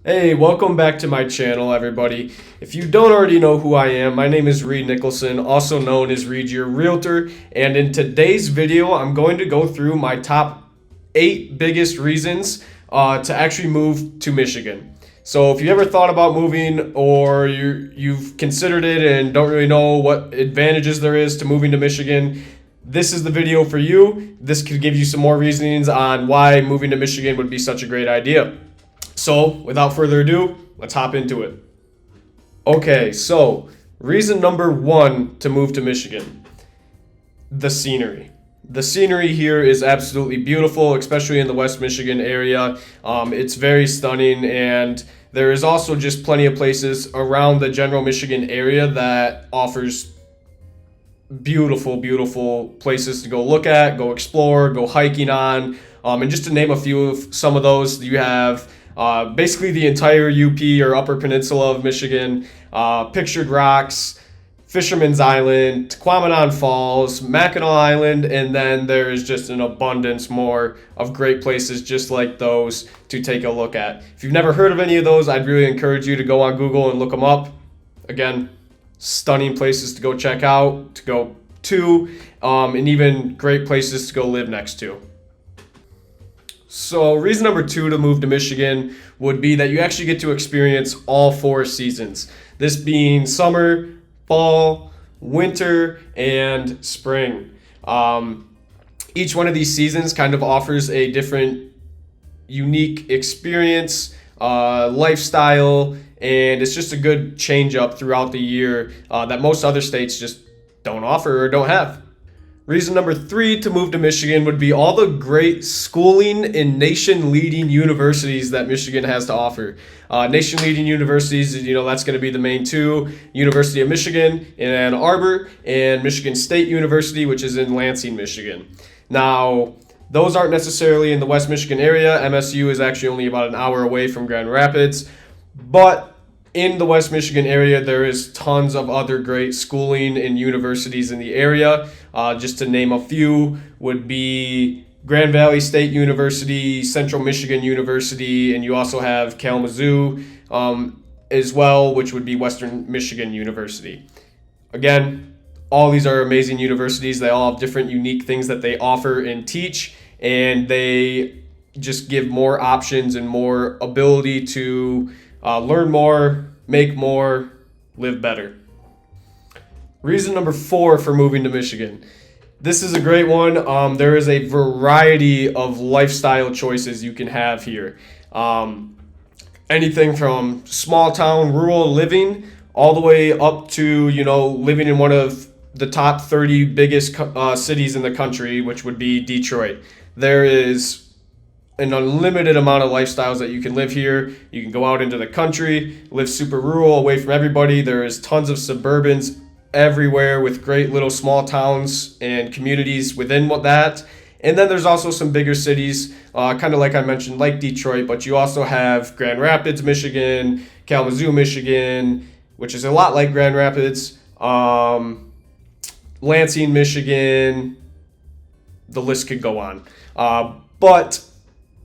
Hey, welcome back to my channel, everybody. If you don't already know who I am, my name is Reed Nicholson, also known as Reed, your realtor. And in today's video, I'm going to go through my top 8 biggest reasons to actually move to Michigan. So if you ever thought about moving or you've considered it and don't really know what advantages there is to moving to Michigan, this is the video for you. This could give you some more reasonings on why moving to Michigan would be such a great idea. So, without further ado, let's hop into it. Okay, so reason number 1 to move to Michigan: the scenery. The scenery here is absolutely beautiful, especially in the West Michigan area. It's very stunning, and there is also just plenty of places around the general Michigan area that offers beautiful places to go look at, go explore, go hiking on. And just to name a few of some of those, you have basically the entire UP or Upper Peninsula of Michigan, Pictured Rocks, Fisherman's Island, Quamanon Falls, Mackinac Island, and then there is just an abundance more of great places just like those to take a look at. If you've never heard of any of those, I'd really encourage you to go on Google and look them up. Again, stunning places to go check out, to go to, and even great places to go live next to. So reason number 2 to move to Michigan would be that you actually get to experience all 4 seasons. This being summer, fall, winter, and spring. Each one of these seasons kind of offers a different unique experience, lifestyle, and it's just a good change up throughout the year that most other states just don't offer or don't have. Reason number 3 to move to Michigan would be all the great schooling and nation-leading universities that Michigan has to offer. Nation-leading universities, that's going to be the main 2: University of Michigan in Ann Arbor and Michigan State University, which is in Lansing, Michigan. Now, those aren't necessarily in the West Michigan area. MSU is actually only about an hour away from Grand Rapids, but in the West Michigan area, there is tons of other great schooling and universities in the area. Just to name a few would be Grand Valley State University, Central Michigan University, and you also have Kalamazoo as well, which would be Western Michigan University. Again, all these are amazing universities. They all have different unique things that they offer and teach, and they just give more options and more ability to learn more, make more, live better. Reason number 4 for moving to Michigan. This is a great one. There is a variety of lifestyle choices you can have here. Anything from small town rural living all the way up to, living in one of the top 30 biggest cities in the country, which would be Detroit. There is an unlimited amount of lifestyles that you can live here. You can go out into the country, live super rural, away from everybody. There is tons of suburbans everywhere with great little small towns and communities within that. And then there's also some bigger cities, kind of like I mentioned, like Detroit, but you also have Grand Rapids, Michigan, Kalamazoo, Michigan, which is a lot like Grand Rapids, Lansing, Michigan. The list could go on. But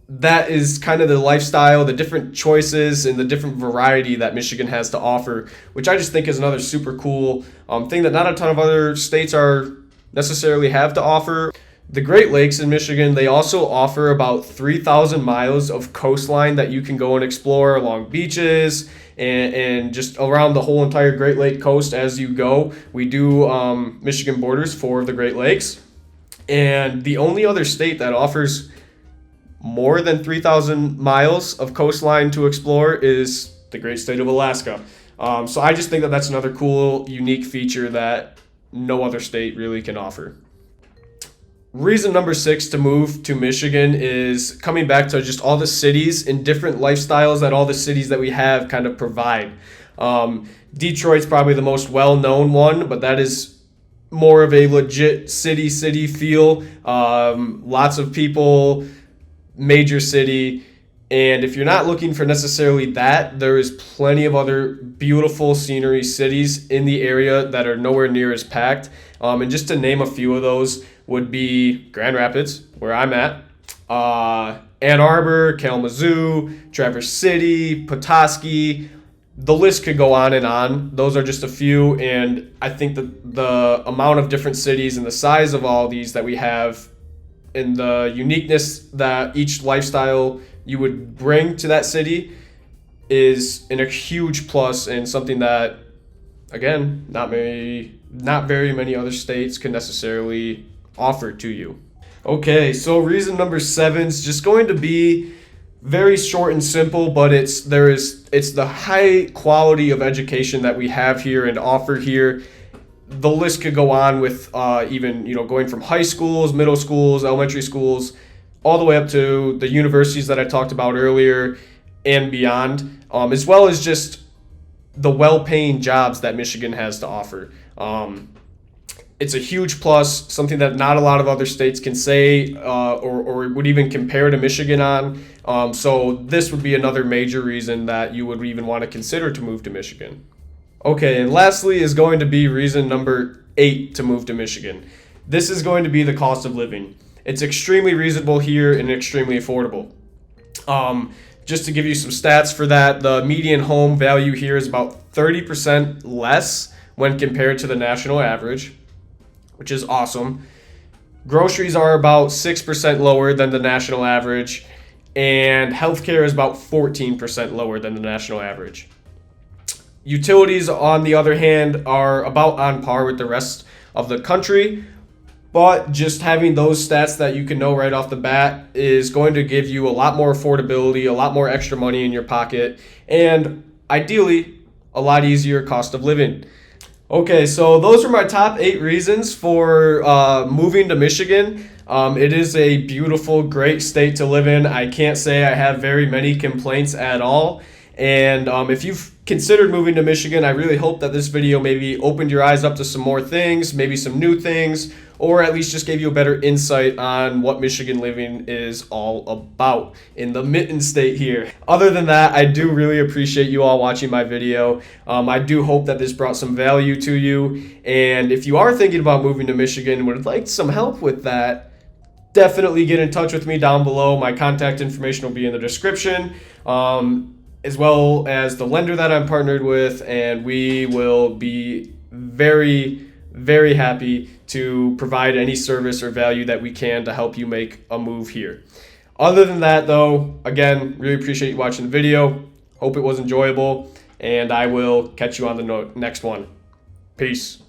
that is kind of the lifestyle, the different choices, and the different variety that Michigan has to offer, which I just think is another super cool thing that not a ton of other states are necessarily have to offer. The Great Lakes in Michigan, they also offer about 3,000 miles of coastline that you can go and explore along beaches and just around the whole entire Great Lake coast as you go. We do Michigan borders for the Great Lakes, and the only other state that offers more than 3,000 miles of coastline to explore is the great state of Alaska. So I just think that that's another cool, unique feature that no other state really can offer. Reason number 6 to move to Michigan is coming back to just all the cities and different lifestyles that all the cities that we have kind of provide. Detroit's probably the most well-known one, but that is more of a legit city feel. Lots of people, major city. And if you're not looking for necessarily that, there is plenty of other beautiful scenery cities in the area that are nowhere near as packed. And just to name a few of those would be Grand Rapids, where I'm at, Ann Arbor, Kalamazoo, Traverse City, Petoskey. The list could go on and on. Those are just a few, and I think that the amount of different cities and the size of all these that we have and the uniqueness that each lifestyle you would bring to that city is a huge plus, and something that, again, not very many other states can necessarily offer to you. Okay, so reason number 7 is just going to be very short and simple, but it's the high quality of education that we have here and offer here. The list could go on with even going from high schools, middle schools, elementary schools, all the way up to the universities that I talked about earlier and beyond, as well as just the well-paying jobs that Michigan has to offer. It's a huge plus, something that not a lot of other states can say or would even compare to Michigan on. So this would be another major reason that you would even want to consider to move to Michigan. Okay, and lastly is going to be reason number 8 to move to Michigan. This is going to be the cost of living. It's extremely reasonable here and extremely affordable. Just to give you some stats for that, the median home value here is about 30% less when compared to the national average, which is awesome. Groceries are about 6% lower than the national average, and healthcare is about 14% lower than the national average. Utilities, on the other hand, are about on par with the rest of the country, but just having those stats that you can know right off the bat is going to give you a lot more affordability, a lot more extra money in your pocket, and ideally, a lot easier cost of living. Okay, so those are my top 8 reasons for moving to Michigan. It is a beautiful, great state to live in. I can't say I have very many complaints at all. And if you've considered moving to Michigan, I really hope that this video maybe opened your eyes up to some more things, maybe some new things, or at least just gave you a better insight on what Michigan living is all about in the Mitten State here. Other than that, I do really appreciate you all watching my video. I do hope that this brought some value to you. And if you are thinking about moving to Michigan and would like some help with that, definitely get in touch with me down below. My contact information will be in the description, as well as the lender that I'm partnered with, and we will be very, very happy to provide any service or value that we can to help you make a move here. Other than that, though, again, really appreciate you watching the video. Hope it was enjoyable, and I will catch you on the next one. Peace.